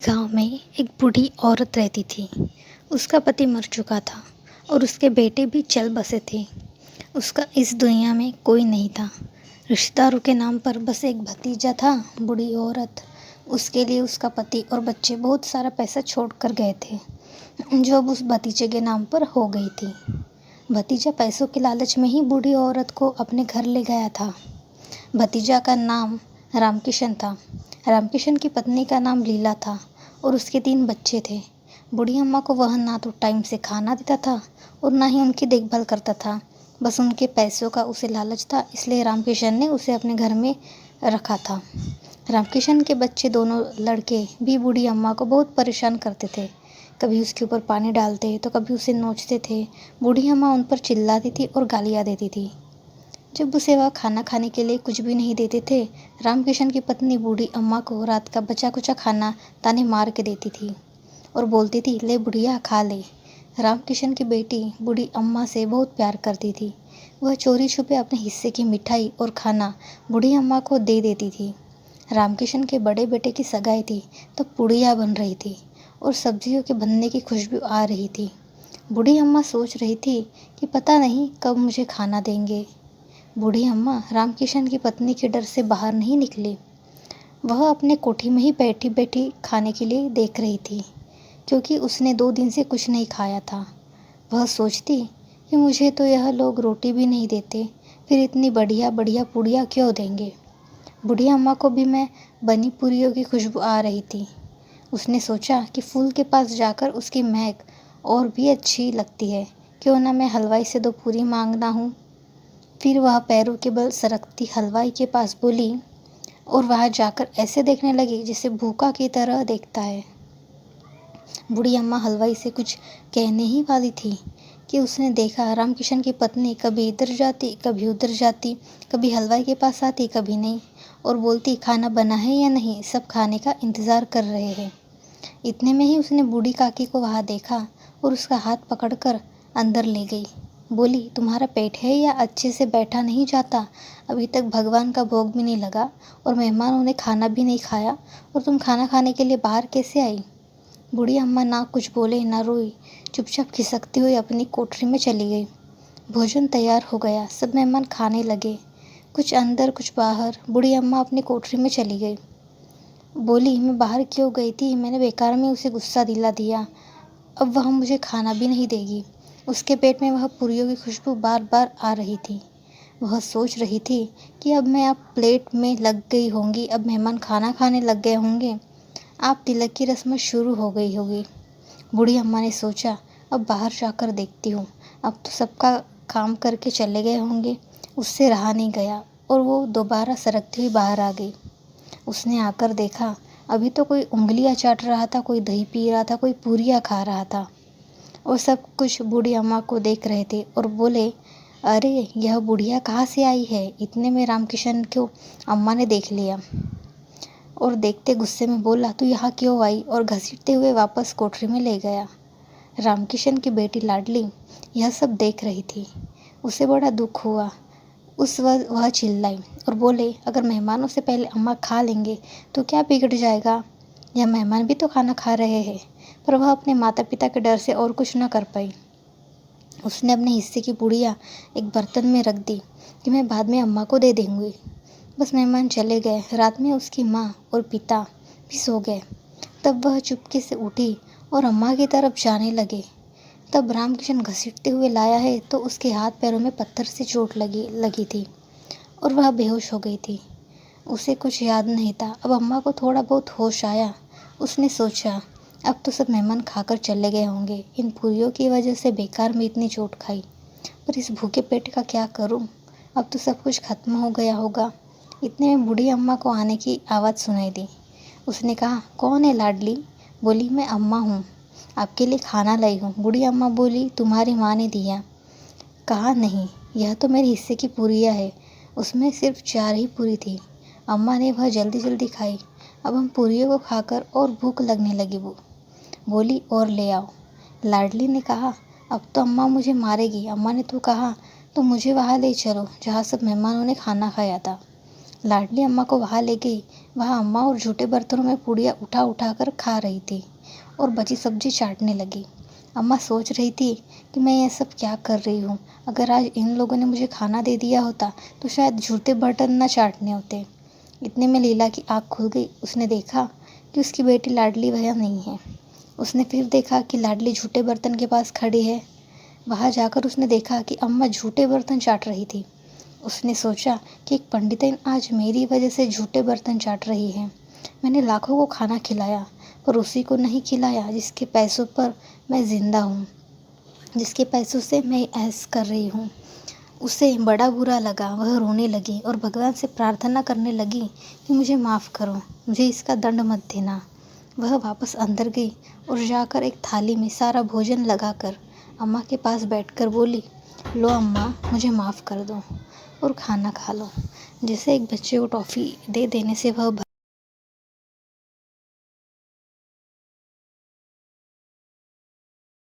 गांव में एक बूढ़ी औरत रहती थी। उसका पति मर चुका था और उसके बेटे भी चल बसे थे। उसका इस दुनिया में कोई नहीं था। रिश्तेदारों के नाम पर बस एक भतीजा था। बूढ़ी औरत, उसके लिए उसका पति और बच्चे बहुत सारा पैसा छोड़ कर गए थे, जो अब उस भतीजे के नाम पर हो गई थी। भतीजा पैसों के लालच में ही बूढ़ी औरत को अपने घर ले गया था। भतीजा का नाम रामकिशन था। रामकिशन की पत्नी का नाम लीला था और उसके 3 बच्चे थे। बूढ़ी अम्मा को वह ना तो टाइम से खाना देता था और ना ही उनकी देखभाल करता था। बस उनके पैसों का उसे लालच था, इसलिए रामकिशन ने उसे अपने घर में रखा था। रामकिशन के बच्चे दोनों लड़के भी बूढ़ी अम्मा को बहुत परेशान करते थे। कभी उसके ऊपर पानी डालते तो कभी उसे नोचते थे। बूढ़ी अम्मा उन पर चिल्लाती थी और गालियाँ देती थी। जब उसे वह खाना खाने के लिए कुछ भी नहीं देते थे, रामकिशन की पत्नी बूढ़ी अम्मा को रात का बचा कुचा खाना ताने मार के देती थी और बोलती थी, ले बुढ़िया खा ले। रामकिशन की बेटी बूढ़ी अम्मा से बहुत प्यार करती थी। वह चोरी छुपे अपने हिस्से की मिठाई और खाना बूढ़ी अम्मा को दे देती थी। रामकिशन के बड़े बेटे की सगाई थी, तो पुड़िया बन रही थी और सब्जियों के बनने की खुशबू आ रही थी। बूढ़ी अम्मा सोच रही थी कि पता नहीं कब मुझे खाना देंगे। बूढ़ी अम्मा रामकिशन की पत्नी के डर से बाहर नहीं निकली। वह अपने कोठी में ही बैठी बैठी खाने के लिए देख रही थी, क्योंकि उसने 2 दिन से कुछ नहीं खाया था। वह सोचती कि मुझे तो यह लोग रोटी भी नहीं देते, फिर इतनी बढ़िया बढ़िया पूड़ियाँ क्यों देंगे। बूढ़ी अम्मा को भी मैं बनी पूरियों की खुशबू आ रही थी। उसने सोचा कि फूल के पास जाकर उसकी महक और भी अच्छी लगती है, क्यों ना मैं हलवाई से 2 पूरी मांगना हूँ। फिर वह पैरों के बल सरकती हलवाई के पास बोली और वहाँ जाकर ऐसे देखने लगी जैसे भूखा की तरह देखता है। बूढ़ी अम्मा हलवाई से कुछ कहने ही वाली थी कि उसने देखा रामकिशन की पत्नी कभी इधर जाती, कभी उधर जाती, कभी हलवाई के पास आती, कभी नहीं, और बोलती, खाना बना है या नहीं, सब खाने का इंतज़ार कर रहे हैं। इतने में ही उसने बूढ़ी काकी को वहाँ देखा और उसका हाथ पकड़कर अंदर ले गई। बोली, तुम्हारा पेट है या अच्छे से बैठा नहीं जाता? अभी तक भगवान का भोग भी नहीं लगा और मेहमानों ने खाना भी नहीं खाया और तुम खाना खाने के लिए बाहर कैसे आई? बूढ़ी अम्मा ना कुछ बोले ना रोई, चुपचाप खिसकती हुई अपनी कोठरी में चली गई। भोजन तैयार हो गया, सब मेहमान खाने लगे, कुछ अंदर कुछ बाहर। बूढ़ी अम्मा अपनी कोठरी में चली गई। बोली, मैं बाहर क्यों गई थी? मैंने बेकार में उसे गुस्सा दिला दिया। अब वह मुझे खाना भी नहीं देगी। उसके पेट में वह पूरियों की खुशबू बार बार आ रही थी। वह सोच रही थी कि अब मैं अब प्लेट में लग गई होंगी, अब मेहमान खाना खाने लग गए होंगे, आप तिलक की रस्म शुरू हो गई होगी। बूढ़ी अम्मा ने सोचा, अब बाहर जाकर देखती हूँ, अब तो सबका काम करके चले गए होंगे। उससे रहा नहीं गया और वो दोबारा सरकती हुई बाहर आ गई। उसने आकर देखा, अभी तो कोई उंगलियां चाट रहा था, कोई दही पी रहा था, कोई पूरियाँ खा रहा था और सब कुछ बूढ़ी अम्मा को देख रहे थे और बोले, अरे यह बुढ़िया कहाँ से आई है? इतने में रामकिशन को अम्मा ने देख लिया और देखते गुस्से में बोला, तू यहाँ क्यों आई? और घसीटते हुए वापस कोठरी में ले गया। रामकिशन की बेटी लाडली यह सब देख रही थी। उसे बड़ा दुख हुआ। उस वक्त वह चिल्लाई और बोले, अगर मेहमानों से पहले अम्मा खा लेंगे तो क्या बिगड़ जाएगा? यह मेहमान भी तो खाना खा रहे हैं। पर वह अपने माता पिता के डर से और कुछ न कर पाई। उसने अपने हिस्से की पुड़िया एक बर्तन में रख दी कि मैं बाद में अम्मा को दे दूँगी। बस मेहमान चले गए। रात में उसकी माँ और पिता भी सो गए। तब वह चुपके से उठी और अम्मा की तरफ जाने लगे। तब रामकिशन घसीटते हुए लाया है तो उसके हाथ पैरों में पत्थर से चोट लगी थी और वह बेहोश हो गई थी। उसे कुछ याद नहीं था। अब अम्मा को थोड़ा बहुत होश आया। उसने सोचा, अब तो सब मेहमान खाकर चले गए होंगे, इन पूरियों की वजह से बेकार में इतनी चोट खाई, पर इस भूखे पेट का क्या करूं? अब तो सब कुछ खत्म हो गया होगा। इतने में बूढ़ी अम्मा को आने की आवाज़ सुनाई दी। उसने कहा, कौन है लाडली? बोली, मैं अम्मा हूँ, आपके लिए खाना लाई हूँ। बूढ़ी अम्मा बोली, तुम्हारी माँ ने दिया? कहा, नहीं, यह तो मेरे हिस्से की पूरियाँ है। उसमें सिर्फ 4 ही पूरी थी। अम्मा ने वह जल्दी जल्दी खाई। अब हम पूरियों को खाकर और भूख लगने लगी। वो बोली, और ले आओ। लाडली ने कहा, अब तो अम्मा मुझे मारेगी। अम्मा ने तो कहा, तो मुझे वहाँ ले चलो जहाँ सब मेहमानों ने खाना खाया था। लाडली अम्मा को वहाँ ले गई। वहाँ अम्मा और जूठे बर्तनों में पूड़ियाँ उठा उठा कर खा रही थी और बची सब्जी चाटने लगी। अम्मा सोच रही थी कि मैं ये सब क्या कर रही हूँ। अगर आज इन लोगों ने मुझे खाना दे दिया होता तो शायद जूठे बर्तन न चाटने होते। इतने में लीला की आँख खुल गई। उसने देखा कि उसकी बेटी लाडली वहाँ नहीं है। उसने फिर देखा कि लाडली जूठे बर्तन के पास खड़ी है। वहाँ जाकर उसने देखा कि अम्मा जूठे बर्तन चाट रही थी। उसने सोचा कि एक पंडितन आज मेरी वजह से जूठे बर्तन चाट रही है। मैंने लाखों को खाना खिलाया पर उसी को नहीं खिलाया जिसके पैसों पर मैं ज़िंदा हूँ, जिसके पैसों से मैं ऐश कर रही हूँ। उसे बड़ा बुरा लगा। वह रोने लगी और भगवान से प्रार्थना करने लगी कि मुझे माफ़ करो, मुझे इसका दंड मत देना। वह वापस अंदर गई और जाकर एक थाली में सारा भोजन लगाकर अम्मा के पास बैठकर बोली, लो अम्मा, मुझे माफ़ कर दो और खाना खा लो। जैसे एक बच्चे को टॉफ़ी दे देने से वह